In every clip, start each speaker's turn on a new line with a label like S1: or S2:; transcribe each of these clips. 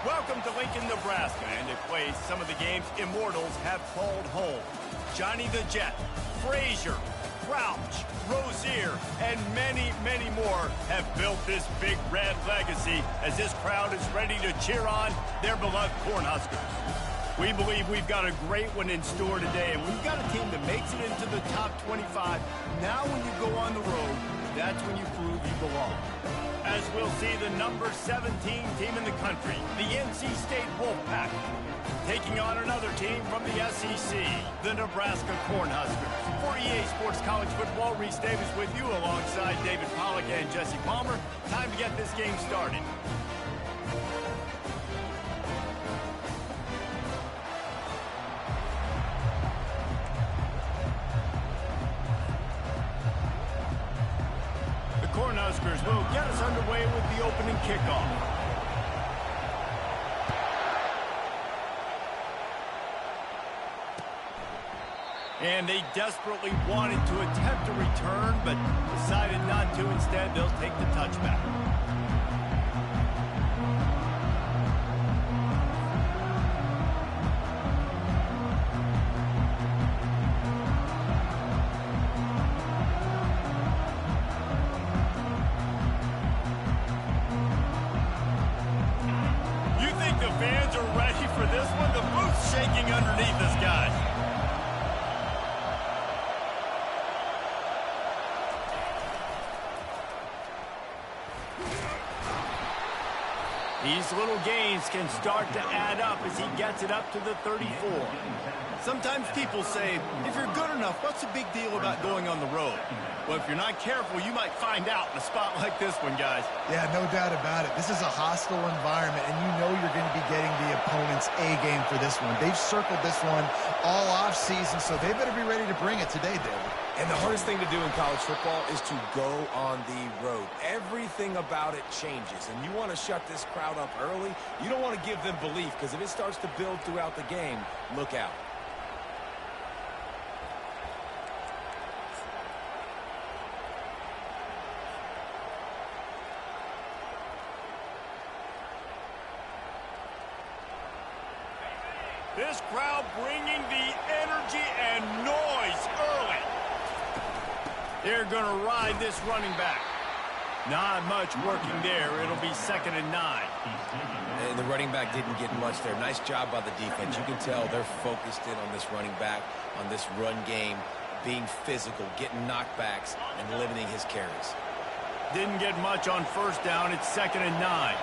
S1: Welcome to Lincoln, Nebraska, and a place some of the game's immortals have called home. Johnny the Jet, Frazier, Crouch, Rozier, and many, many more have built this big red legacy as this crowd is ready to cheer on their beloved Cornhuskers. We believe we've got a great one in store today, and we've got a team that makes it into the top 25. Now when you go on the road, that's when you prove you belong. As we'll see the number 17 team in the country, the NC State Wolfpack, taking on another team from the SEC, the Nebraska Cornhuskers. For EA Sports College Football, Reese Davis with you alongside David Pollack and Jesse Palmer. Time to get this game started. Cornhuskers will get us underway with the opening kickoff. And they desperately wanted to attempt a return, but decided not to. Instead, they'll take the touchback. Fans are ready for this one. The booth's shaking underneath us, guys. These little gains can start to add up as he gets it up to the 34. Sometimes people say, if you're good enough, what's the big deal about going on the road? Well, if you're not careful, you might find out in a spot like this one, guys.
S2: Yeah, no doubt about it. This is a hostile environment, and you know you're going to be getting the opponent's A game for this one. They've circled this one all offseason, so they better be ready to bring it today, David.
S3: And the hardest thing to do in college football is to go on the road. Everything about it changes, and you want to shut this crowd up early. You don't want to give them belief, because if it starts to build throughout the game, look out.
S1: This crowd bringing the energy and noise early. They're going to ride this running back. Not much working there. It'll be 2nd and 9.
S3: And the running back didn't get much there. Nice job by the defense. You can tell they're focused in on this running back, on this run game, being physical, getting knockbacks, and limiting his carries.
S1: Didn't get much on 1st down. It's 2nd and 9.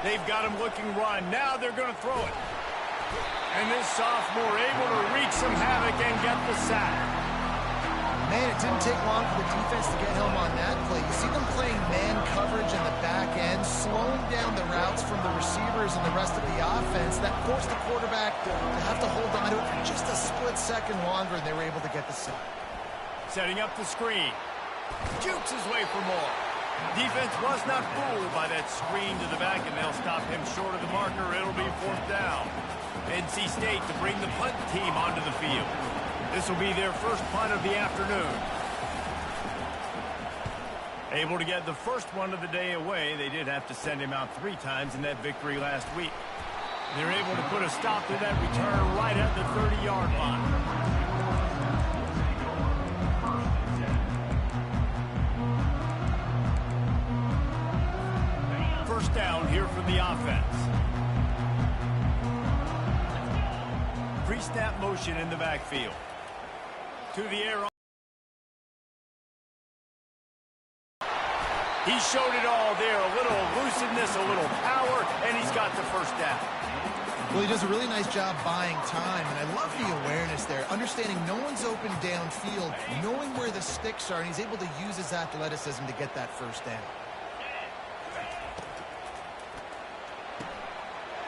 S1: They've got him looking run. Now they're going to throw it. And this sophomore able to wreak some havoc and get the sack.
S2: Man, it didn't take long for the defense to get home on that play. You see them playing man coverage in the back end, slowing down the routes from the receivers and the rest of the offense. That forced the quarterback to have to hold on to it for just a split second longer, and they were able to get the sack.
S1: Setting up the screen. Jukes his way for more. Defense was not fooled by that screen to the back, and they'll stop him short of the marker. It'll be 4th down. NC State to bring the punt team onto the field. This will be their first punt of the afternoon. Able to get the first one of the day away. They did have to send him out 3 times in that victory last week. They're able to put a stop to that return right at the 30-yard line. First down here for the offense. Pre-snap motion in the backfield. To the air. He showed it all there. A little elusiveness, a little power, and he's got the first down.
S2: Well, he does a really nice job buying time, and I love the awareness there, understanding no one's open downfield, knowing where the sticks are, and he's able to use his athleticism to get that first down.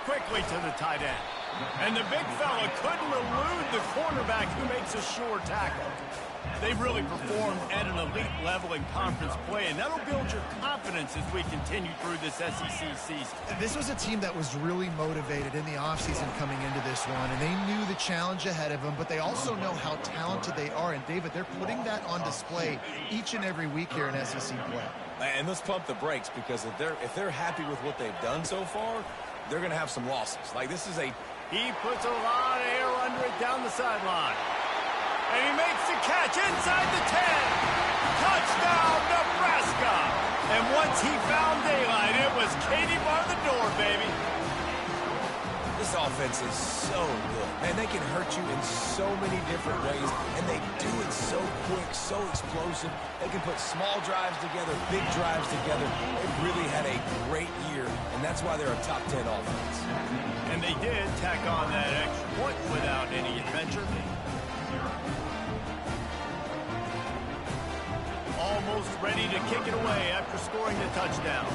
S1: Quickly to the tight end. And the big fella couldn't elude the cornerback who makes a sure tackle. They've really performed at an elite level in conference play, and that'll build your confidence as we continue through this SEC season.
S2: This was a team that was really motivated in the offseason coming into this one, and they knew the challenge ahead of them, but they also know how talented they are. And, David, they're putting that on display each and every week here in SEC play.
S3: And let's pump the brakes, because if they're happy with what they've done so far, they're going to have some losses. Like, this is a...
S1: He puts a lot of air under it down the sideline. And he makes the catch inside the 10. Touchdown, Nebraska. And once he found daylight, it was Katie bar the door, baby.
S3: This offense is so good. Man, they can hurt you in so many different ways, and they do it so quick, so explosive. They can put small drives together, big drives together. They've really had a great year, and that's why they're a top 10 offense.
S1: And they did tack on that extra point without any adventure. Almost ready to kick it away after scoring the touchdown.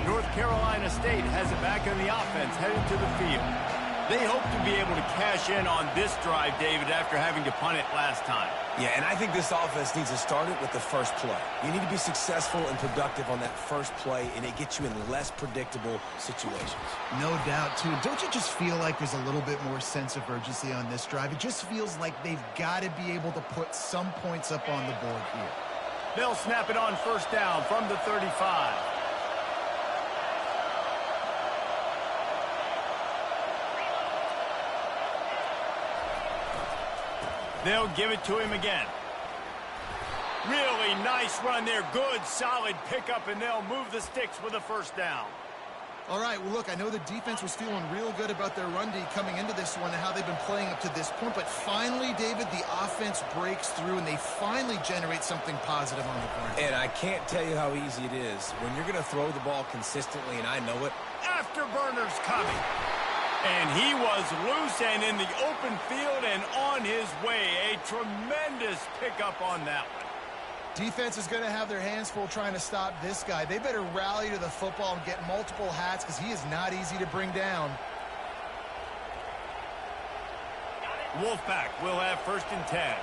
S1: North Carolina State has it back on the offense, headed to the field. They hope to be able to cash in on this drive, David, after having to punt it last time.
S3: Yeah, and I think this offense needs to start it with the first play. You need to be successful and productive on that first play, and it gets you in less predictable situations.
S2: No doubt, too. Don't you just feel like there's a little bit more sense of urgency on this drive? It just feels like they've got to be able to put some points up on the board here.
S1: They'll snap it on first down from the 35. They'll give it to him again. Really nice run there. Good, solid pickup, and they'll move the sticks with a first down.
S2: All right, well, look, I know the defense was feeling real good about their run D coming into this one and how they've been playing up to this point, but finally, David, the offense breaks through, and they finally generate something positive on the ground.
S3: And I can't tell you how easy it is. When you're going to throw the ball consistently, and I know it.
S1: Afterburner's coming. And he was loose and in the open field and on his way. A tremendous pickup on that one.
S2: Defense is going to have their hands full trying to stop this guy. They better rally to the football and get multiple hats, because he is not easy to bring down.
S1: Wolfpack will have 1st and 10.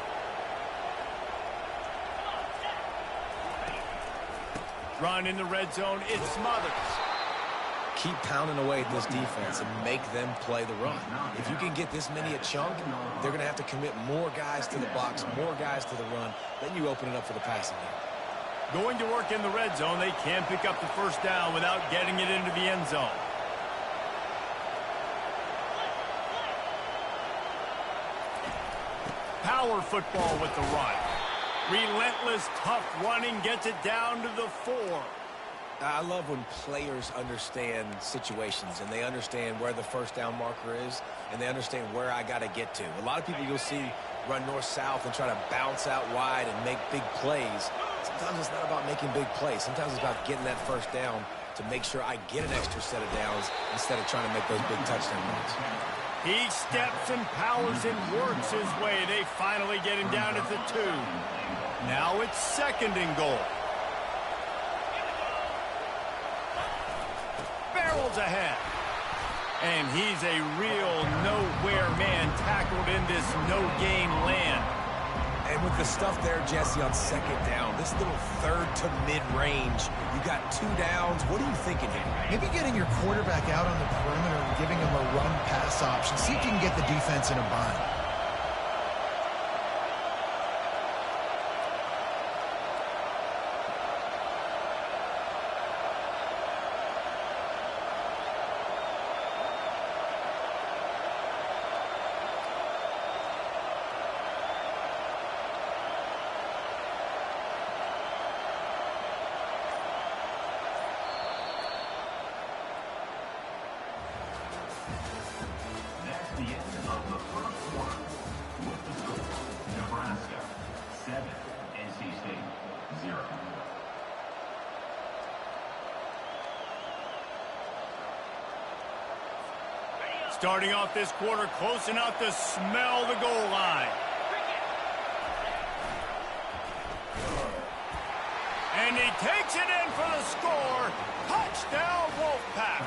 S1: Run in the red zone. It smothers.
S3: Keep pounding away at this defense and make them play the run. If you can get this many a chunk, they're going to have to commit more guys to the box, more guys to the run. Then you open it up for the passing game.
S1: Going to work in the red zone. They can pick up the first down without getting it into the end zone. Power football with the run. Relentless, tough running gets it down to the 4.
S3: I love when players understand situations, and they understand where the first down marker is, and they understand where I got to get to. A lot of people you'll see run north-south and try to bounce out wide and make big plays. Sometimes it's not about making big plays. Sometimes it's about getting that first down to make sure I get an extra set of downs instead of trying to make those big touchdown runs.
S1: He steps and powers and works his way. They finally get him down at the 2. Now it's 2nd and goal. Barrels ahead. And he's a real nowhere man tackled in this no-gain land.
S3: And with the stuff there, Jesse, on 2nd down, this little 3rd to mid-range, you got 2 downs. What are you thinking here?
S2: Maybe getting your quarterback out on the perimeter and giving him a run-pass option. See if you can get the defense in a bind.
S1: Starting off this quarter close enough to smell the goal line. And he takes it in for the score. Touchdown, Wolfpack.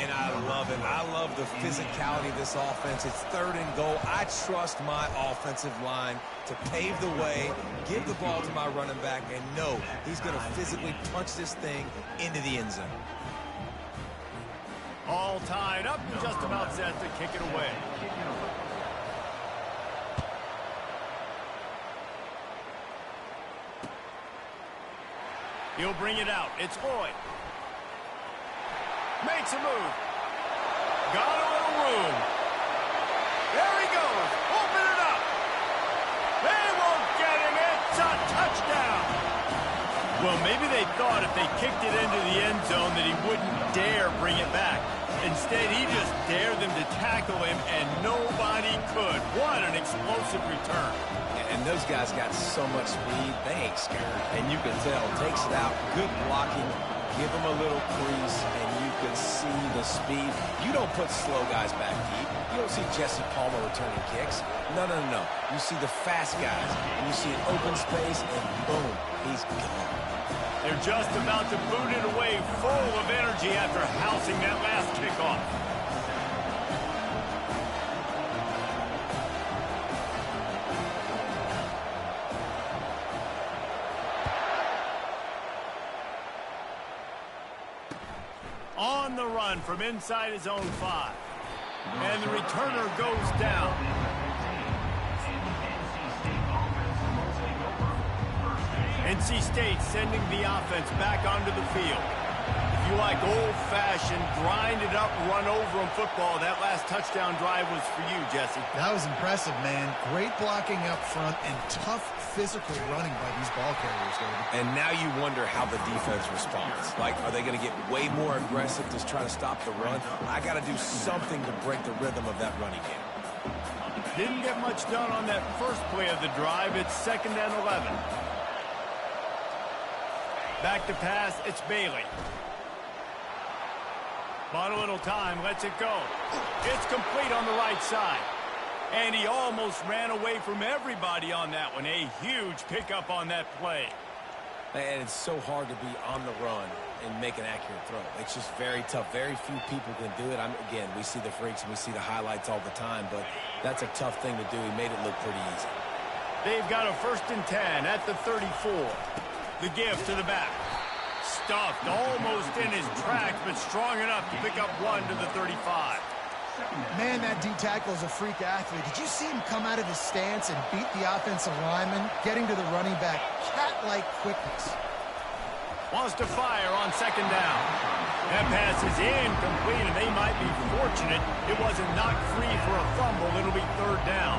S3: And I love love it. I love the physicality of this offense. It's 3rd and goal. I trust my offensive line to pave the way, give the ball to my running back, and know he's going to physically punch this thing into the end zone.
S1: All tied up, just about set to kick it away. He'll bring it out. It's Lloyd. Makes a move. Got a little room. There he goes. Open it up. They won't get him. It's a touchdown. Well, maybe they thought if they kicked it into the end zone that he wouldn't dare bring it back. Instead, he just dared them to tackle him, and nobody could. What an explosive return.
S3: And those guys got so much speed, they ain't scared. And you can tell, takes it out, good blocking, give them a little crease, and you can see the speed. You don't put slow guys back deep. You don't see Jesse Palmer returning kicks. No. You see the fast guys, and you see an open space, and boom, he's gone.
S1: They're just about to boot it away, full of energy after housing that last kickoff. On the run from inside his own 5. And the returner goes down. NC State sending the offense back onto the field. If you like old-fashioned, grind-it-up, run-over-'em football, that last touchdown drive was for you, Jesse.
S2: That was impressive, man. Great blocking up front and tough physical running by these ball carriers, David.
S3: And now you wonder how the defense responds. Like, are they going to get way more aggressive to try to stop the run? I got to do something to break the rhythm of that running game.
S1: Didn't get much done on that first play of the drive. It's 2nd and 11. Back to pass, it's Bailey. Bought a little time, lets it go. It's complete on the right side. And he almost ran away from everybody on that one. A huge pickup on that play.
S3: And it's so hard to be on the run and make an accurate throw. It's just very tough. Very few people can do it. Again, we see the freaks and we see the highlights all the time, but that's a tough thing to do. He made it look pretty easy.
S1: They've got a 1st and 10 at the 34. The give to the back. Stuffed almost in his tracks, but strong enough to pick up 1 to the 35.
S2: Man, that D-tackle is a freak athlete. Did you see him come out of his stance and beat the offensive lineman, getting to the running back? Cat-like quickness.
S1: Wants to fire on 2nd down. That pass is incomplete, and they might be fortunate it wasn't knocked free for a fumble. It'll be 3rd down.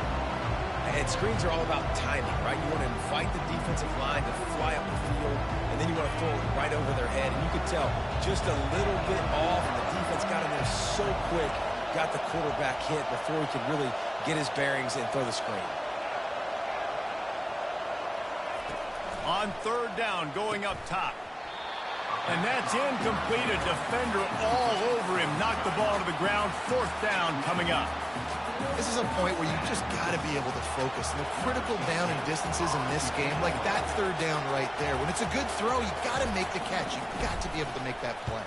S3: And screens are all about timing, right? You want to invite the defensive line to fly up the field, and then you want to throw it right over their head. And you could tell just a little bit off, and the defense got in there so quick, got the quarterback hit before he could really get his bearings and throw the screen.
S1: On 3rd down, going up top. And that's incomplete. A defender all over him. Knocked the ball to the ground. 4th down coming up.
S2: This is a point where you just got to be able to focus. The critical down and distances in this game, like that 3rd down right there. When it's a good throw, you got to make the catch. You got to be able to make that play.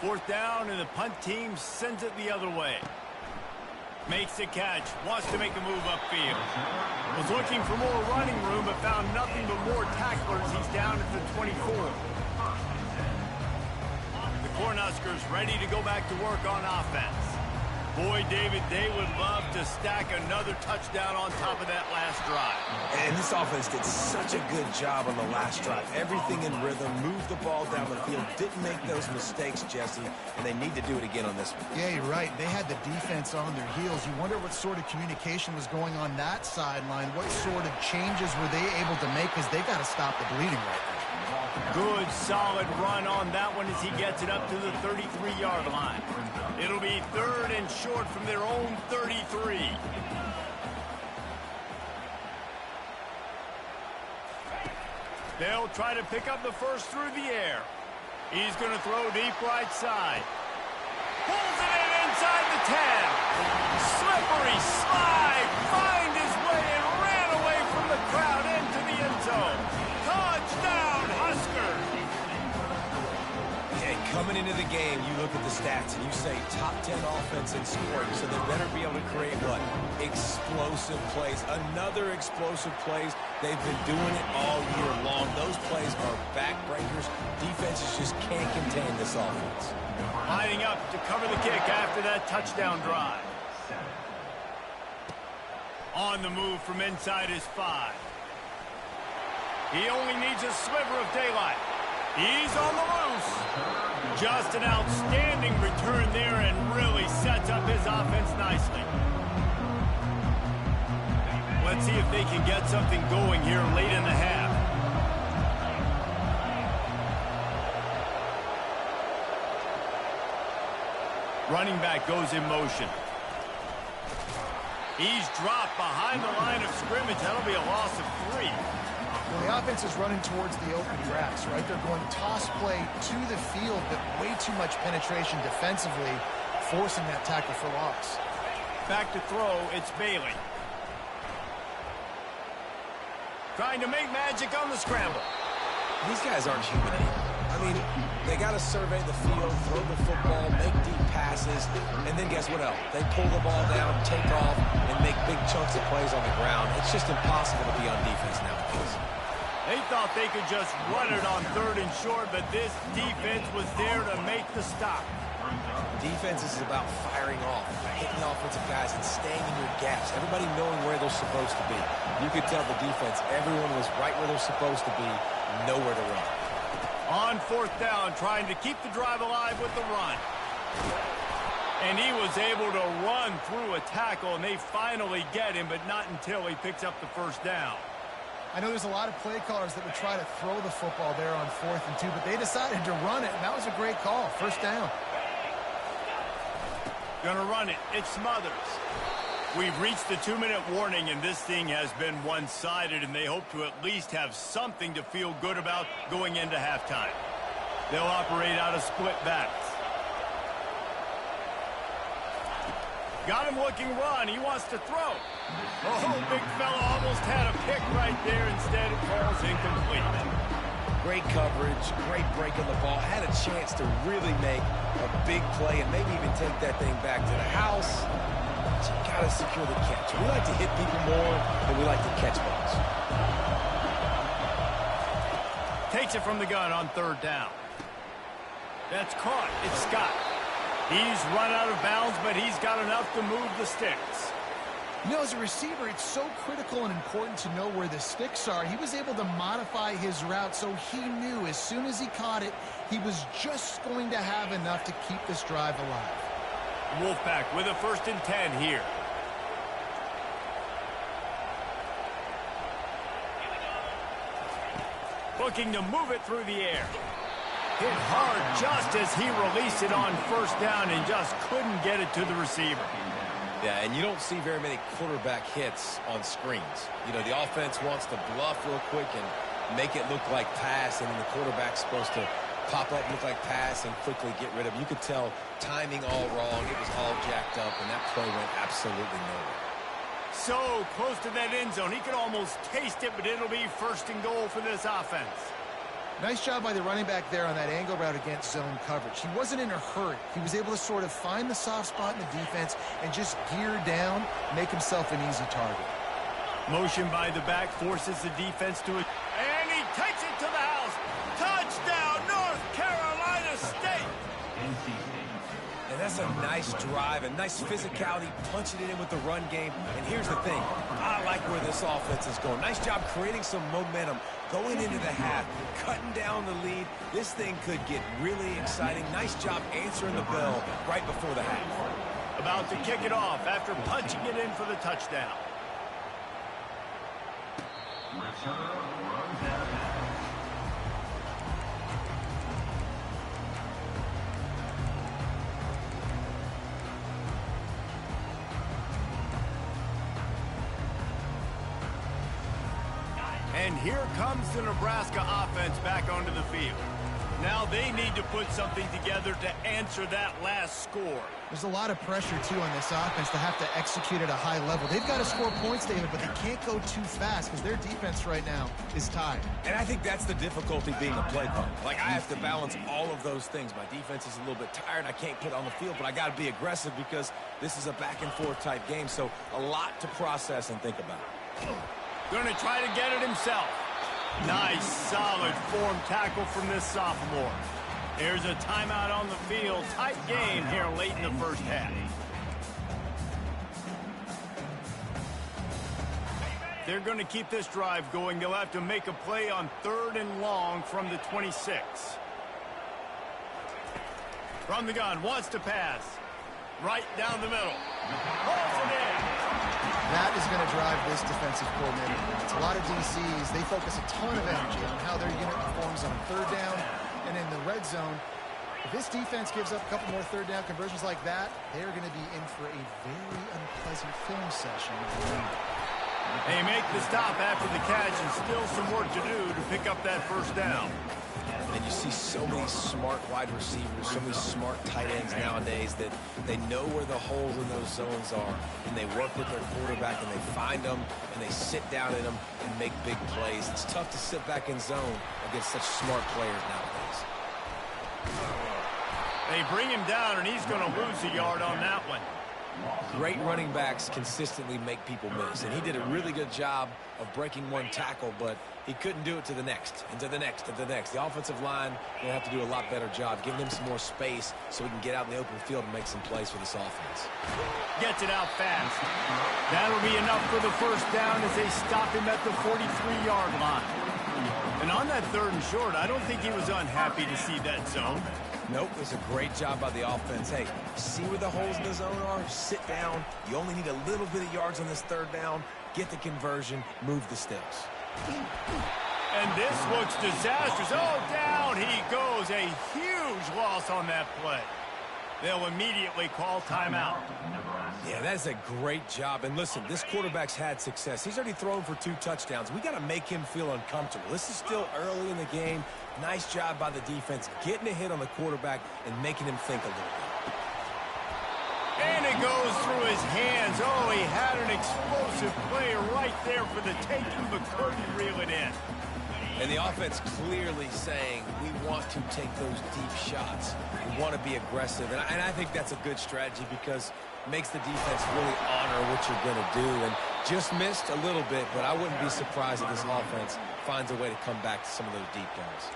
S1: 4th down, and the punt team sends it the other way. Makes the catch. Wants to make a move upfield. Was looking for more running room, but found nothing but more tacklers. He's down at the 24. The Cornhuskers ready to go back to work on offense. Boy, David, they would love to stack another touchdown on top of that last drive.
S3: And this offense did such a good job on the last drive. Everything in rhythm, moved the ball down the field, didn't make those mistakes, Jesse, and they need to do it again on this one.
S2: Yeah, you're right. They had the defense on their heels. You wonder what sort of communication was going on that sideline. What sort of changes were they able to make, because they got to stop the bleeding right now.
S1: Good, solid run on that one as he gets it up to the 33-yard line. It'll be 3rd and short from their own 33. They'll try to pick up the first through the air. He's going to throw deep right side. Pulls it in inside the 10. Slippery slide. Find his way and ran away from the crowd into the end zone. Touchdown, Huskers.
S3: Coming into the game, you look at the stats and you say top 10 offense in scoring, so they better be able to create what? Explosive plays. Another explosive plays. They've been doing it all year long. Those plays are backbreakers. Defenses just can't contain this offense.
S1: Lining up to cover the kick after that touchdown drive. On the move from inside his 5. He only needs a sliver of daylight. He's on the loose. Just an outstanding return there and really sets up his offense nicely. Let's see if they can get something going here late in the half. Running back goes in motion. He's dropped behind the line of scrimmage. That'll be a loss of 3.
S2: Well, the offense is running towards the open grass, right? They're going toss play to the field, but way too much penetration defensively, forcing that tackle for loss.
S1: Back to throw, it's Bailey. Trying to make magic on the scramble.
S3: These guys aren't human anymore. I mean, they got to survey the field, throw the football, make deep passes, and then guess what else? They pull the ball down, take off, and make big chunks of plays on the ground. It's just impossible to be on defense nowadays.
S1: They thought they could just run it on 3rd and short, but this defense was there to make the stop.
S3: Defense is about firing off, hitting the offensive guys, and staying in your gaps. Everybody knowing where they're supposed to be. You could tell the defense, everyone was right where they're supposed to be, nowhere to run.
S1: On 4th down, trying to keep the drive alive with the run. And he was able to run through a tackle, and they finally get him, but not until he picks up the 1st down.
S2: I know there's a lot of play callers that would try to throw the football there on 4th and 2, but they decided to run it, and that was a great call. 1st down.
S1: Gonna run it. It's Smothers. We've reached the 2-minute warning, and this thing has been one-sided, and they hope to at least have something to feel good about going into halftime. They'll operate out of split backs. Got him looking run. He wants to throw. Oh, big fella almost had a pick right there. Instead, it falls incomplete.
S3: Great coverage, great break on the ball. Had a chance to really make a big play and maybe even take that thing back to the house. But you got to secure the catch. We like to hit people more than we like to catch balls.
S1: Takes it from the gun on 3rd down. That's caught. It's Scott. He's run out of bounds, but he's got enough to move the sticks.
S2: You know, as a receiver, it's so critical and important to know where the sticks are. He was able to modify his route, so he knew as soon as he caught it, he was just going to have enough to keep this drive alive.
S1: Wolfpack with a 1st and 10 here. Looking to move it through the air. Hit hard just as he released it on 1st down and just couldn't get it to the receiver.
S3: Yeah, and you don't see very many quarterback hits on screens. You know, the offense wants to bluff real quick and make it look like pass, and then the quarterback's supposed to pop up, look like pass, and quickly get rid of it. You could tell timing all wrong. It was all jacked up, and that play went absolutely nowhere.
S1: So close to that end zone. He could almost taste it, but it'll be 1st and goal for this offense.
S2: Nice job by the running back there on that angle route against zone coverage. He wasn't in a hurry. He was able to sort of find the soft spot in the defense and just gear down, make himself an easy target.
S1: Motion by the back forces the defense to it. And he takes it to the house. Touchdown, North Carolina State.
S3: And that's a nice drive, a nice physicality, punching it in with the run game. And here's the thing. I like where this offense is going. Nice job creating some momentum, going into the half, cutting down the lead. This thing could get really exciting. Nice job answering the bell right before the half.
S1: About to kick it off after punching it in for the touchdown. And here comes the Nebraska offense back onto the field. Now they need to put something together to answer that last score.
S2: There's a lot of pressure, too, on this offense to have to execute at a high level. They've got to score points, David, but they can't go too fast because their defense right now is tired.
S3: And I think that's the difficulty being a play caller. Like, I have to balance all of those things. My defense is a little bit tired. I can't put it on the field, but I got to be aggressive because this is a back-and-forth type game, so a lot to process and think about.
S1: Going to try to get it himself. Nice, solid form tackle from this sophomore. There's a timeout on the field. Tight game here late in the first half. They're going to keep this drive going. They'll have to make a play on 3rd and long from the 26. From the gun, wants to pass. Right down the middle. Pulls it in.
S2: That is going to drive this defensive coordinator. It's a lot of DCs. They focus a ton of energy on how their unit performs on 3rd down and in the red zone. If this defense gives up a couple more 3rd down conversions like that, they're going to be in for a very unpleasant film session.
S1: They make the stop after the catch, and still some work to do to pick up that 1st down.
S3: And you see so many smart wide receivers, so many smart tight ends nowadays that they know where the holes in those zones are, and they work with their quarterback, and they find them, and they sit down in them and make big plays. It's tough to sit back in zone against such smart players nowadays.
S1: They bring him down, and he's going to lose a yard on that one.
S3: Great running backs consistently make people miss, and he did a really good job of breaking one tackle, but he couldn't do it to the next, and to the next, and to the next. The offensive line will have to do a lot better job, giving him some more space so he can get out in the open field and make some plays for this offense.
S1: Gets it out fast. That'll be enough for the 1st down as they stop him at the 43-yard line. And on that 3rd and short, I don't think he was unhappy to see that zone.
S3: Nope, it was a great job by the offense. Hey, see where the holes in the zone are? Sit down. You only need a little bit of yards on this 3rd down. Get the conversion. Move the sticks.
S1: And this looks disastrous. Oh, down he goes. A huge loss on that play. They'll immediately call timeout.
S3: Yeah, that's a great job. And listen, this quarterback's had success. He's already thrown for 2 touchdowns. We got to make him feel uncomfortable. This is still early in the game. Nice job by the defense, getting a hit on the quarterback and making him think a little bit.
S1: And it goes through his hands. Oh, he had an explosive play right there for the taking, but couldn't reel it in.
S3: And the offense clearly saying, we want to take those deep shots. We want to be aggressive. And I think that's a good strategy because it makes the defense really honor what you're going to do. And just missed a little bit, but I wouldn't be surprised if this offense finds a way to come back to some of those deep guys.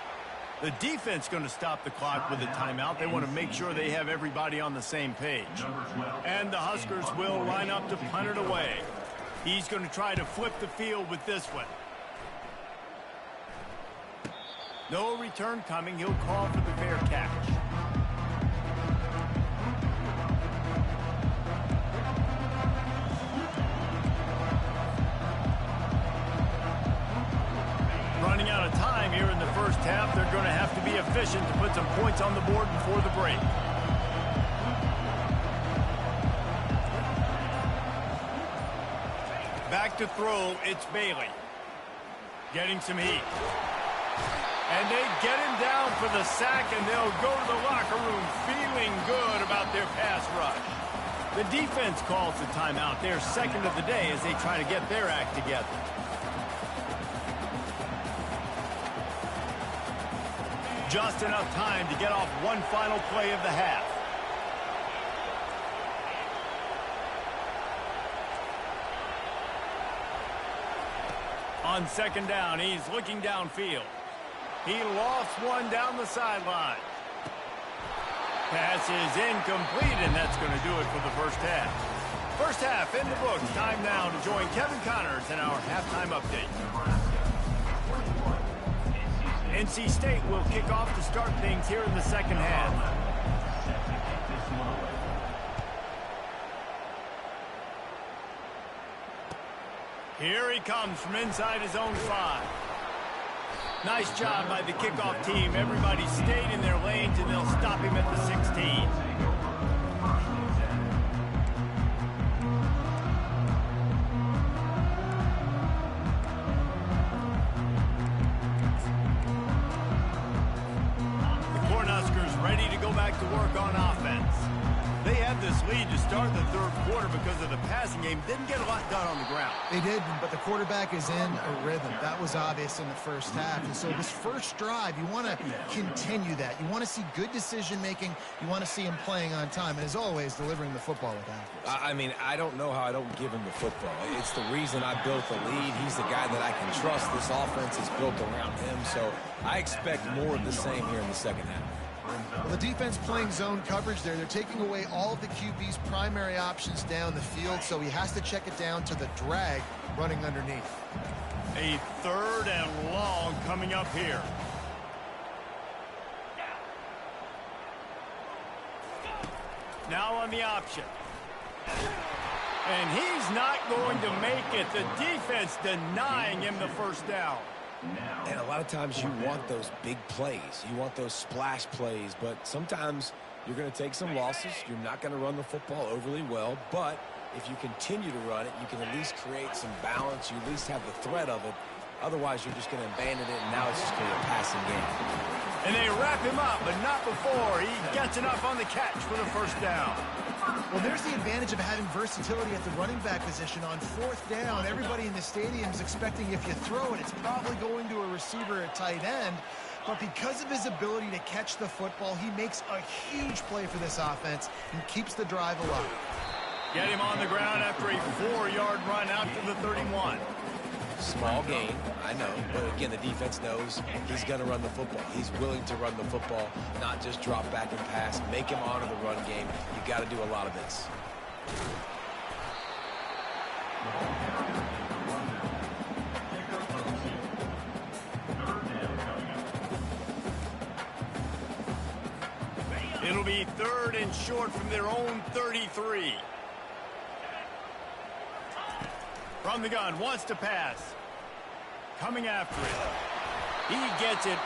S1: The defense going to stop the clock with a timeout. They want to make sure they have everybody on the same page. And the Huskers will line up to punt it away. He's going to try to flip the field with this one. No return coming. He'll call for the fair catch. Running out of time here in the first half. They're going to have to be efficient to put some points on the board before the break. Back to throw, it's Bailey. Getting some heat. And they get him down for the sack, and they'll go to the locker room feeling good about their pass rush. The defense calls the timeout. They're 2nd of the day as they try to get their act together. Just enough time to get off one final play of the half. On 2nd down, he's looking downfield. He lofts one down the sideline. Pass is incomplete, and that's going to do it for the first half. First half in the books. Time now to join Kevin Connors in our halftime update. NC State will kick off to start things here in the second half. Here he comes from inside his own 5. Nice job by the kickoff team. Everybody stayed in their lanes, and they'll stop him at the 16. Ready to go back to work on offense. They had this lead to start the third quarter because of the passing game. Didn't get a lot done on the ground.
S2: They did, but the quarterback is in a rhythm. That was obvious in the first half. And so this first drive, you want to continue that. You want to see good decision-making. You want to see him playing on time. And as always, delivering the football with accuracy.
S3: I mean, I don't know how I don't give him the football. It's the reason I built the lead. He's the guy that I can trust. This offense is built around him. So I expect more of the same here in the second half.
S2: Well, the defense playing zone coverage there. They're taking away all of the QB's primary options down the field, so he has to check it down to the drag running underneath.
S1: A third and long coming up here. Now on the option. And he's not going to make it. The defense denying him the first down.
S3: And a lot of times you want those big plays. You want those splash plays. But sometimes you're going to take some losses. You're not going to run the football overly well. But if you continue to run it, you can at least create some balance. You at least have the threat of it. Otherwise, you're just going to abandon it, and now it's just going to be a passing game.
S1: And they wrap him up, but not before he gets enough on the catch for the first down.
S2: Well, there's the advantage of having versatility at the running back position. On fourth down, everybody in the stadium is expecting if you throw it, it's probably going to a receiver at tight end. But because of his ability to catch the football, he makes a huge play for this offense and keeps the drive alive.
S1: Get him on the ground after a 4-yard run out to the 31.
S3: Small gain, I know, but again, the defense knows he's going to run the football. He's willing to run the football, not just drop back and pass, make him honor the run game. You got to do a lot of this.
S1: It'll be third and short from their own 33. From the gun, wants to pass. Coming after it. He gets it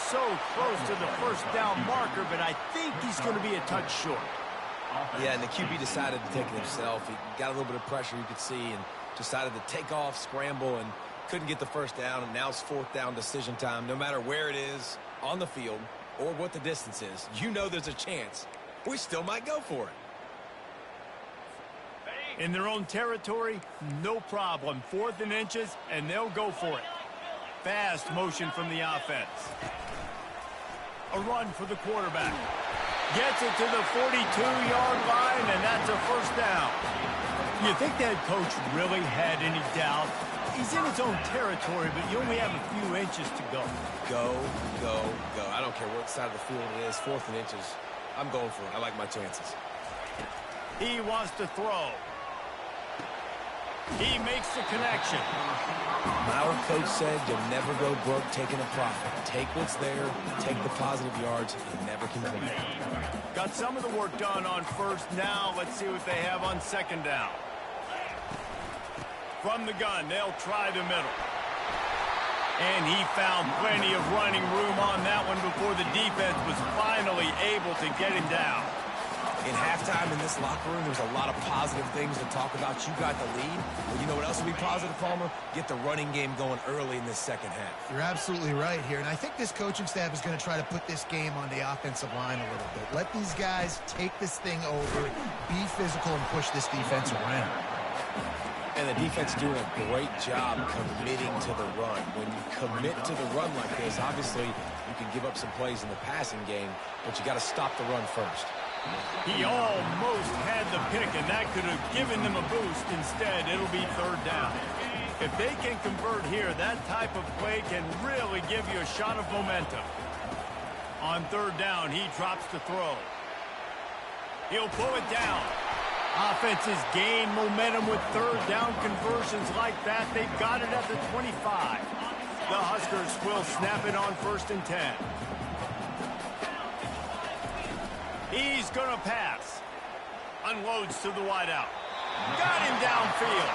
S1: so close to the first down marker, but I think he's going to be a touch short.
S3: Yeah, and the QB decided to take it himself. He got a little bit of pressure, you could see, and decided to take off, scramble, and couldn't get the first down, and now it's fourth down decision time. No matter where it is on the field or what the distance is, you know there's a chance. We still might go for it.
S1: In their own territory, no problem. 4th and inches, and they'll go for it. Fast motion from the offense. A run for the quarterback. Gets it to the 42-yard line, and that's a first down. You think that coach really had any doubt? He's in his own territory, but you only have a few inches to go.
S3: Go, go, go. I don't care what side of the field it is, 4th and inches. I'm going for it. I like my chances.
S1: He wants to throw. He makes the connection.
S3: Our coach said you'll never go broke taking a profit. Take what's there, take the positive yards, and never complain.
S1: Got some of the work done on first. Now let's see what they have on second down. From the gun, they'll try the middle. And he found plenty of running room on that one before the defense was finally able to get him down.
S3: In halftime in this locker room, there's a lot of positive things to talk about. You got the lead. Well, you know what else will be positive, Palmer? Get the running game going early in this second half.
S2: You're absolutely right here. And I think this coaching staff is going to try to put this game on the offensive line a little bit. Let these guys take this thing over, be physical, and push this defense around.
S3: And the defense doing a great job committing to the run. When you commit to the run like this, obviously you can give up some plays in the passing game, but you got to stop the run first.
S1: He almost had the pick, and that could have given them a boost. Instead, it'll be third down. If they can convert here, that type of play can really give you a shot of momentum. On third down, he drops the throw. He'll pull it down. Offenses gain momentum with third down conversions like that. They've got it at the 25. The Huskers will snap it on 1st and 10. He's going to pass. Unloads to the wideout. Got him downfield.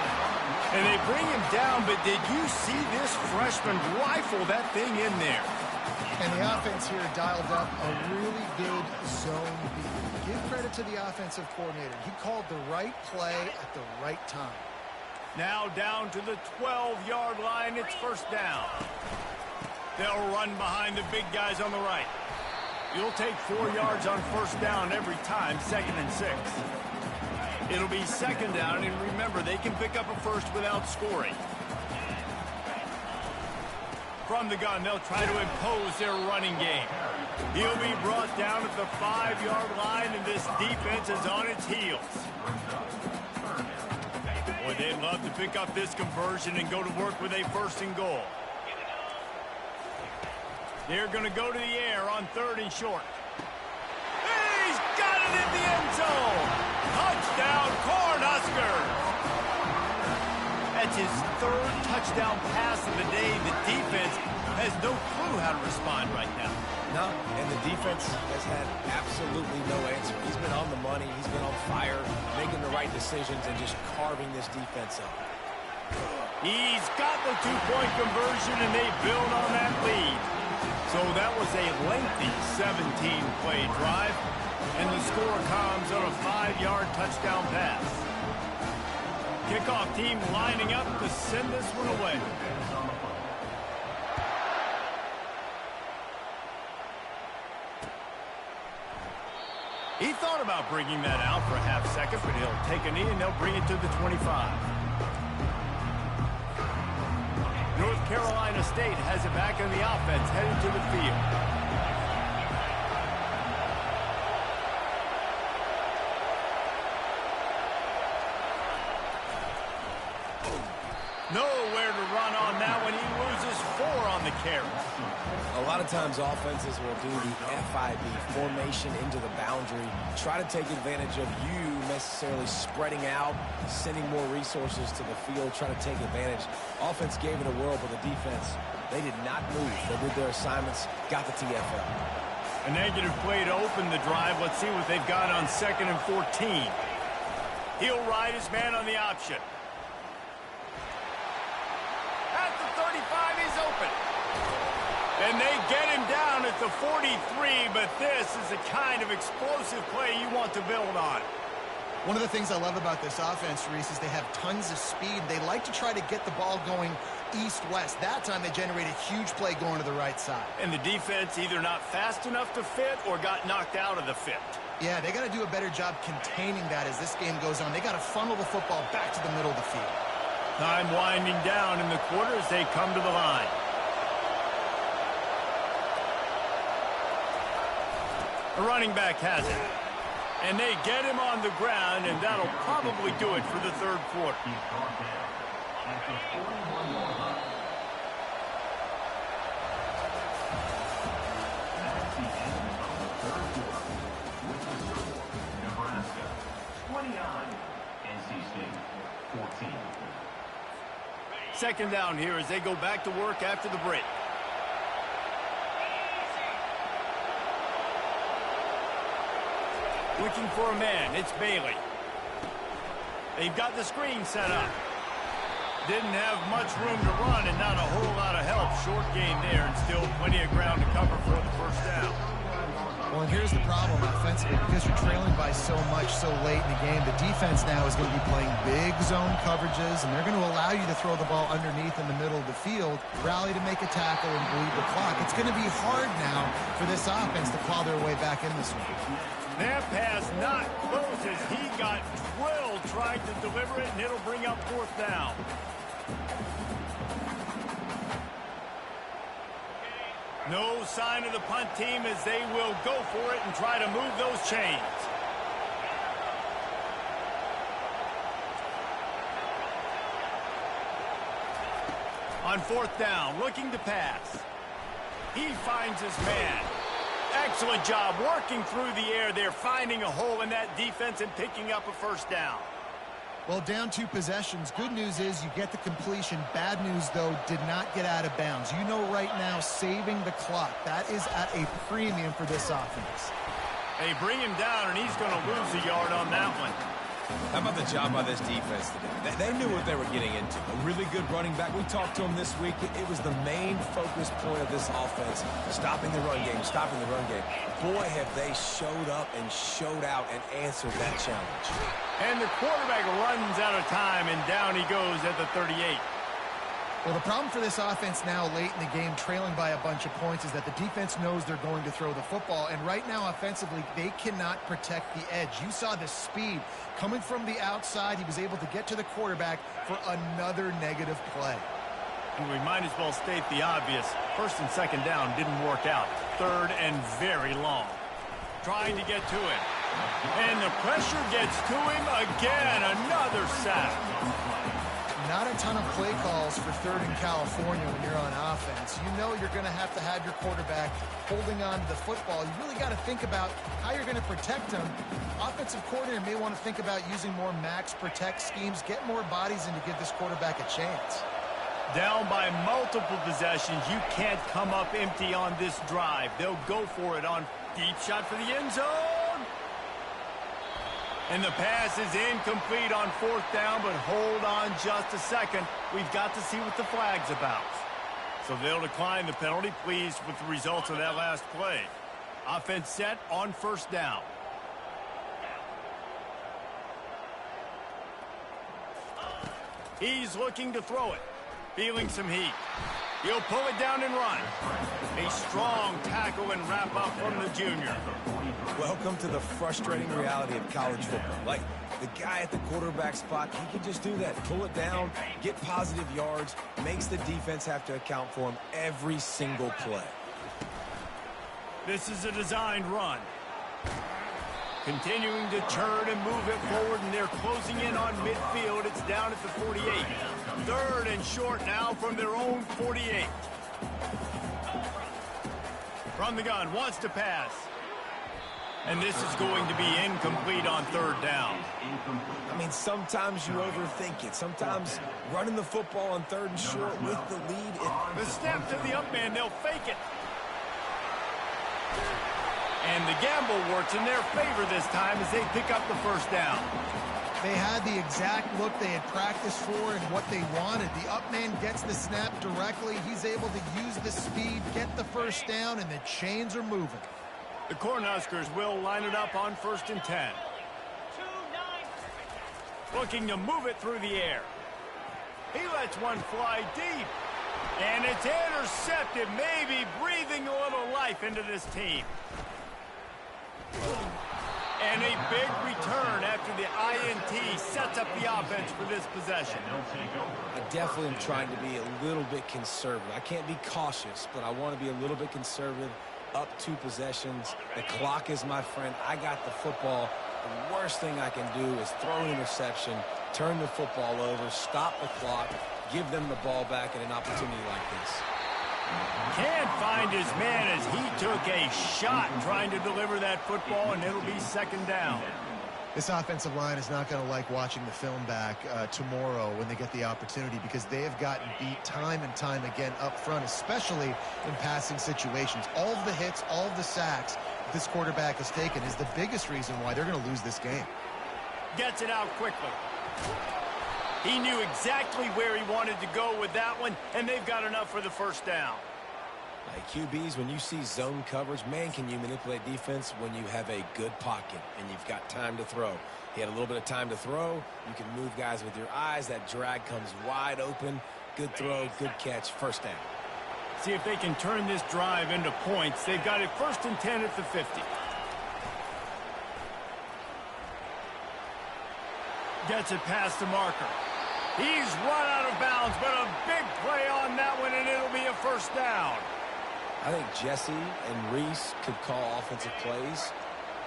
S1: And they bring him down, but did you see this freshman rifle that thing in there?
S2: And the offense here dialed up a really good zone beat. Give credit to the offensive coordinator. He called the right play at the right time.
S1: Now down to the 12-yard line. It's first down. They'll run behind the big guys on the right. You'll take 4 yards on first down every time, 2nd and 6. It'll be 2nd down, and remember, they can pick up a first without scoring. From the gun, they'll try to impose their running game. He'll be brought down at the 5-yard line, and this defense is on its heels. Boy, they'd love to pick up this conversion and go to work with a 1st and goal. They're going to go to the air on 3rd and short. He's got it in the end zone. Touchdown, Cornhuskers. That's his 3rd touchdown pass of the day. The defense has no clue how to respond right now.
S3: No, and the defense has had absolutely no answer. He's been on the money. He's been on fire, making the right decisions, and just carving this defense up.
S1: He's got the 2-point conversion, and they build on that lead. So that was a lengthy 17-play drive, and the score comes on a 5-yard touchdown pass. Kickoff team lining up to send this one away. He thought about bringing that out for a half second, but he'll take a knee and they'll bring it to the 25. North Carolina State has it back in the offense, heading to the field. Nowhere to run on that when he loses 4 on the carry.
S3: A lot of times offenses will do the FIB, formation into the boundary, try to take advantage of you necessarily spreading out, sending more resources to the field, try to take advantage. Offense gave it a whirl, but the defense, they did not move. They did their assignments, got the TFL.
S1: A negative play to open the drive. Let's see what they've got on 2nd and 14. He'll ride his man on the option. At the 35, he's open. And they get him down at the 43, but this is the kind of explosive play you want to build on.
S2: One of the things I love about this offense, Reese, is they have tons of speed. They like to try to get the ball going east-west. That time they generate a huge play going to the right side.
S1: And the defense either not fast enough to fit or got knocked out of the fit.
S2: Yeah, they got to do a better job containing that as this game goes on. They got to funnel the football back to the middle of the field.
S1: Time winding down in the quarter as they come to the line. The running back has it. And they get him on the ground, and that'll probably do it for the 3rd quarter.
S4: Nebraska 29, NC State 14.
S1: 2nd down here as they go back to work after the break. Looking for a man, it's Bailey. They've got the screen set up. Didn't have much room to run and not a whole lot of help. Short gain there and still plenty of ground to cover for the 1st down.
S2: Well, and here's the problem offensively. Because you're trailing by so much so late in the game, the defense now is going to be playing big zone coverages, and they're going to allow you to throw the ball underneath in the middle of the field, rally to make a tackle, and bleed the clock. It's going to be hard now for this offense to claw their way back in this one.
S1: That pass not close as he got drilled trying to deliver it, and it'll bring up 4th down. No sign of the punt team as they will go for it and try to move those chains. On 4th down, looking to pass. He finds his man. Excellent job working through the air there, finding a hole in that defense and picking up a 1st down.
S2: Well, down 2 possessions. Good news is you get the completion. Bad news, though, did not get out of bounds. You know right now, saving the clock. That is at a premium for this offense.
S1: They bring him down, and he's going to lose a yard on that one.
S3: How about the job by this defense today? They knew what they were getting into. A really good running back. We talked to him this week. It was the main focus point of this offense, stopping the run game, stopping the run game. Boy, have they showed up and showed out and answered that challenge.
S1: And the quarterback runs out of time, and down he goes at the 38.
S2: Well, the problem for this offense now late in the game, trailing by a bunch of points, is that the defense knows they're going to throw the football. And right now, offensively, they cannot protect the edge. You saw the speed coming from the outside. He was able to get to the quarterback for another negative play.
S1: We might as well state the obvious. First and second down didn't work out. Third and very long. Trying to get to him. And the pressure gets to him again. Another sack.
S2: Not a ton of play calls for third in California when you're on offense. You know you're going to have your quarterback holding on to the football. You really got to think about how you're going to protect him. Offensive coordinator may want to think about using more max protect schemes, get more bodies in to give this quarterback a chance.
S1: Down by multiple possessions, you can't come up empty on this drive. They'll go for it on deep shot for the end zone. And the pass is incomplete on fourth down, but hold on just a second. We've got to see what the flag's about. So they'll decline the penalty, pleased with the results of that last play. Offense set on first down. He's looking to throw it. Feeling some heat. He'll pull it down and run. A strong tackle and wrap up from the junior.
S3: Welcome to the frustrating reality of college football. Like, the guy at the quarterback spot, he can just do that. Pull it down, get positive yards, makes the defense have to account for him every single play.
S1: This is a designed run. Continuing to turn and move it forward, and they're closing in on midfield. It's down at the 48. Third and short now from their own 48. From the gun, wants to pass. And this is going to be incomplete on third down.
S3: I mean, sometimes you overthink it. Sometimes running the football on third and short with the lead.
S1: The snap to the up man, they'll fake it. And the gamble works in their favor this time as they pick up the first down.
S2: They had the exact look they had practiced for and what they wanted. The up man gets the snap directly. He's able to use the speed, get the first down, and the chains are moving.
S1: The Cornhuskers will line it up on first and 10. Looking to move it through the air. He lets one fly deep. And it's intercepted, maybe breathing a little life into this team. And a big return after the INT sets up the offense for this possession.
S3: I definitely am trying to be a little bit conservative. I can't be cautious, but I want to be a little bit conservative. Up 2 possessions. The clock is my friend. I got the football. The worst thing I can do is throw an interception, turn the football over, stop the clock, give them the ball back at an opportunity like this.
S1: Can't find his man as he took a shot trying to deliver that football, and it'll be second down.
S2: This offensive line is not going to like watching the film back tomorrow when they get the opportunity, because they have gotten beat time and time again up front, especially in passing situations. All of the hits, all of the sacks this quarterback has taken is the biggest reason why they're going to lose this game.
S1: Gets it out quickly. He knew exactly where he wanted to go with that one, and they've got enough for the first down.
S3: Like QBs, when you see zone coverage, man, can you manipulate defense when you have a good pocket and you've got time to throw. He had a little bit of time to throw. You can move guys with your eyes. That drag comes wide open. Good throw, good catch, first down.
S1: See if they can turn this drive into points. They've got it first and 10 at the 50. Gets it past the marker. He's run out of bounds, but a big play on that one, and it'll be a first down.
S3: I think Jesse and Reese could call offensive plays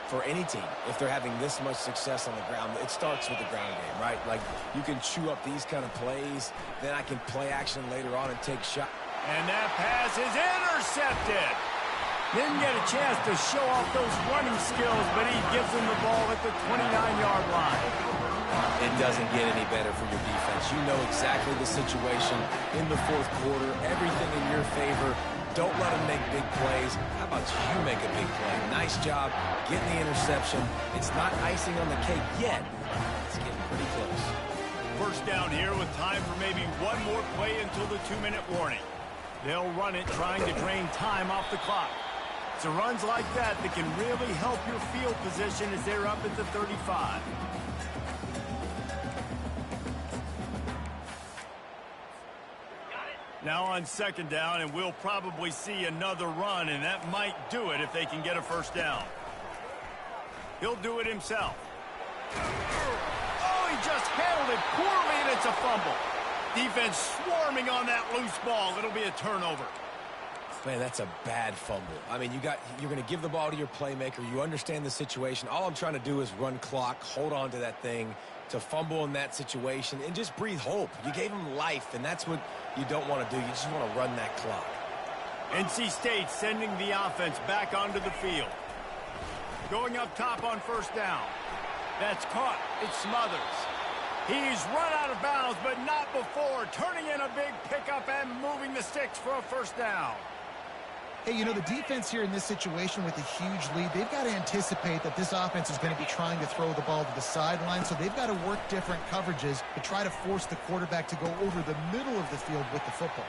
S3: for any team if they're having this much success on the ground. It starts with the ground game, right? Like, you can chew up these kind of plays, then I can play action later on and take shot.
S1: And that pass is intercepted. Didn't get a chance to show off those running skills, but he gives them the ball at the 29-yard line.
S3: It doesn't get any better for your defense. You know exactly the situation in the fourth quarter, everything in your favor. Don't let them make big plays. How about you make a big play? Nice job getting the interception. It's not icing on the cake yet. It's getting pretty close.
S1: First down here with time for maybe one more play until the 2-minute warning. They'll run it trying to drain time off the clock. It's runs like that that can really help your field position as they're up at the 35. Now on second down, and we'll probably see another run, and that might do it if they can get a first down. He'll do it himself. Oh, he just handled it poorly, and it's a fumble. Defense swarming on that loose ball. It'll be a turnover.
S3: Man, that's a bad fumble. I mean, you're going to give the ball to your playmaker. You understand the situation. All I'm trying to do is run clock, hold on to that thing, to fumble in that situation, and just breathe hope. You gave him life, and that's what you don't want to do. You just want to run that clock.
S1: NC State sending the offense back onto the field. Going up top on first down. That's caught. It Smothers. He's run out of bounds, but not before. Turning in a big pickup and moving the sticks for a first down.
S2: Hey, you know, the defense here in this situation with a huge lead, they've got to anticipate that this offense is going to be trying to throw the ball to the sideline, so they've got to work different coverages to try to force the quarterback to go over the middle of the field with the football.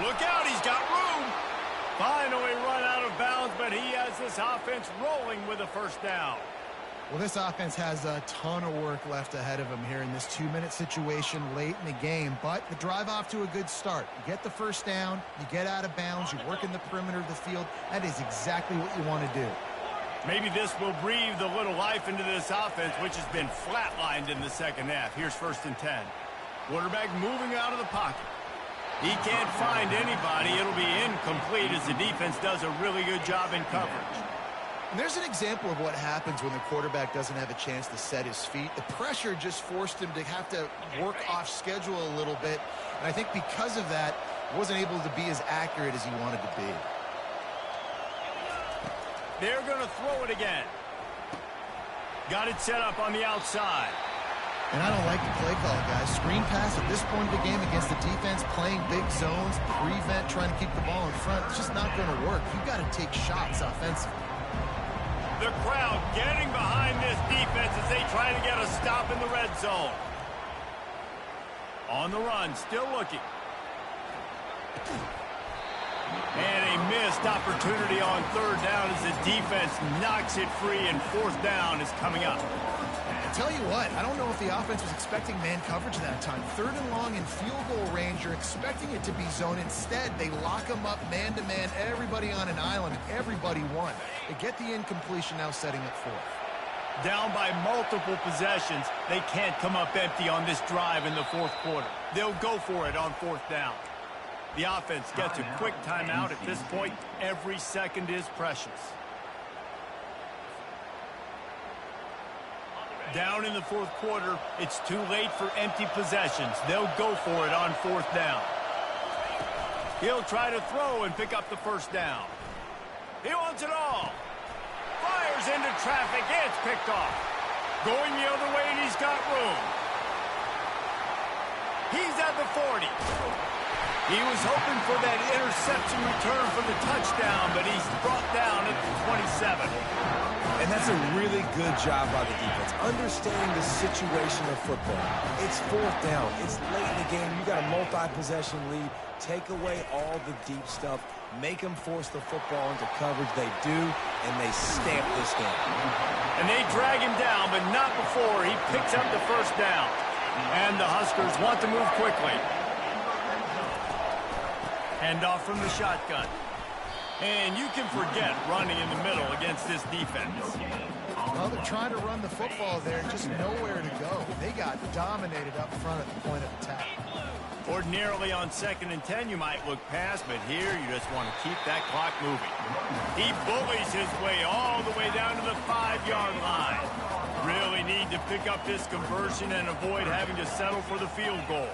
S1: Look out, he's got room. Finally run out of bounds, but he has this offense rolling with a first down.
S2: Well, this offense has a ton of work left ahead of them here in this 2-minute situation late in the game, but the drive off to a good start. You get the first down, you get out of bounds, you work in the perimeter of the field. That is exactly what you want to do.
S1: Maybe this will breathe a little life into this offense, which has been flatlined in the second half. Here's 1st and 10. Quarterback moving out of the pocket. He can't find anybody. It'll be incomplete as the defense does a really good job in coverage.
S2: And there's an example of what happens when the quarterback doesn't have a chance to set his feet. The pressure just forced him to have to work off schedule a little bit. And I think because of that, wasn't able to be as accurate as he wanted to be.
S1: They're going to throw it again. Got it set up on the outside.
S2: And I don't like the play call, guys. Screen pass at this point of the game against the defense, playing big zones, prevent, trying to keep the ball in front. It's just not going to work. You've got to take shots offensively.
S1: The crowd getting behind this defense as they try to get a stop in the red zone. On the run, still looking. And a missed opportunity on 3rd down as the defense knocks it free, and 4th down is coming up.
S2: Tell you what, I don't know if the offense was expecting man coverage that time. 3rd and long in field goal range, you're expecting it to be zone. Instead, they lock them up man-to-man, everybody on an island, and everybody won. They get the incompletion, now setting up 4th.
S1: Down by multiple possessions, they can't come up empty on this drive in the 4th quarter. They'll go for it on 4th down. The offense gets a quick timeout at this point. Every second is precious. Down in the 4th quarter, it's too late for empty possessions. They'll go for it on 4th down. He'll try to throw and pick up the first down. He wants it all. Fires into traffic. It's picked off. Going the other way, and he's got room. He's at the 40. He was hoping for that interception return for the touchdown, but he's brought down at the 27.
S3: And that's a really good job by the defense, understanding the situation of football. It's 4th down. It's late in the game. You got a multi-possession lead. Take away all the deep stuff. Make them force the football into coverage. They do, and they stamp this game.
S1: And they drag him down, but not before he picks up the first down. And the Huskers want to move quickly. Handoff from the shotgun. And you can forget running in the middle against this defense.
S2: Well, they're trying to run the football there, just nowhere to go. They got dominated up front at the point of attack.
S1: Ordinarily on 2nd and 10, you might look past, but here you just want to keep that clock moving. He bullies his way all the way down to the 5-yard line. Really need to pick up this conversion and avoid having to settle for the field goal.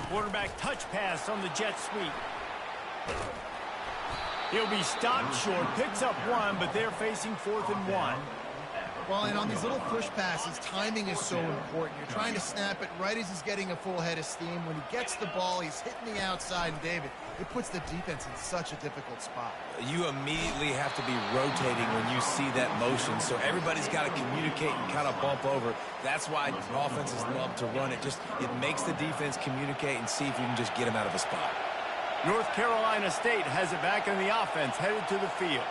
S1: Quarterback touch pass on the jet sweep. He'll be stopped short, picks up 1, but they're facing 4th and 1.
S2: Well, and on these little push passes, timing is so important. You're trying to snap it right as he's getting a full head of steam. When he gets the ball, he's hitting the outside, and David, it puts the defense in such a difficult spot.
S3: You immediately have to be rotating when you see that motion, so everybody's got to communicate and kind of bump over. That's why offenses love to run it. It makes the defense communicate and see if you can just get them out of a spot.
S1: North Carolina State has it back on the offense, headed to the field.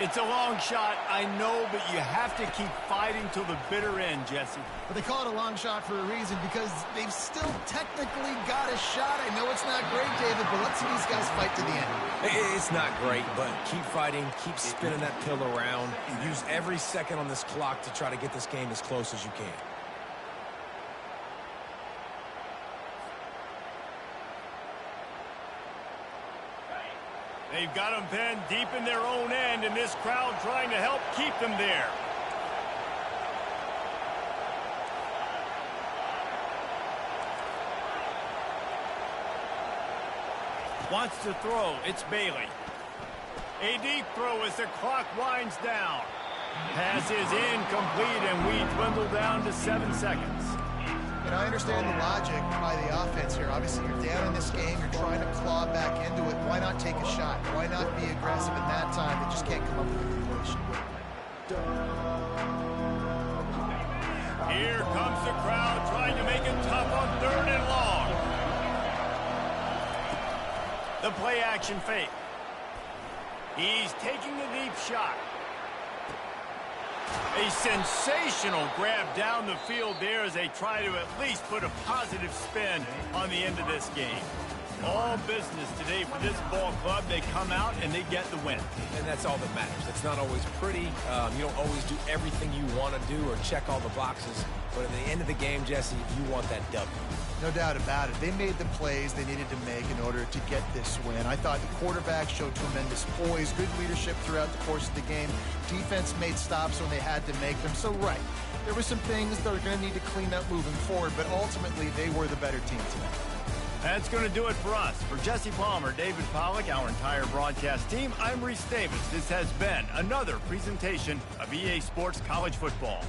S1: It's a long shot, I know, but you have to keep fighting till the bitter end, Jesse.
S2: But they call it a long shot for a reason, because they've still technically got a shot. I know it's not great, David, but let's see these guys fight to the end.
S3: It's not great, but keep fighting, keep spinning that pill around. Use every second on this clock to try to get this game as close as you can.
S1: They've got them pinned deep in their own end, and this crowd trying to help keep them there. Wants to throw. It's Bailey. A deep throw as the clock winds down. Pass is incomplete, and we dwindle down to 7 seconds.
S2: And I understand the logic by the offense here. Obviously, you're down in this game. You're trying to claw back into it. Why not take a shot? Why not be aggressive in that time? They just can't come up with a completion.
S1: Here comes the crowd trying to make it tough on 3rd and long. The play action fake. He's taking a deep shot. A sensational grab down the field there as they try to at least put a positive spin on the end of this game. All business today for this ball club. They come out and they get the win.
S3: And that's all that matters. It's not always pretty. You don't always do everything you want to do or check all the boxes. But at the end of the game, Jesse, you want that W.
S2: No doubt about it. They made the plays they needed to make in order to get this win. I thought the quarterback showed tremendous poise, good leadership throughout the course of the game. Defense made stops when they had to make them. So, right, there were some things they're going to need to clean up moving forward, but ultimately they were the better team tonight.
S1: That's going to do it for us. For Jesse Palmer, David Pollack, our entire broadcast team, I'm Reese Davis. This has been another presentation of EA Sports College Football.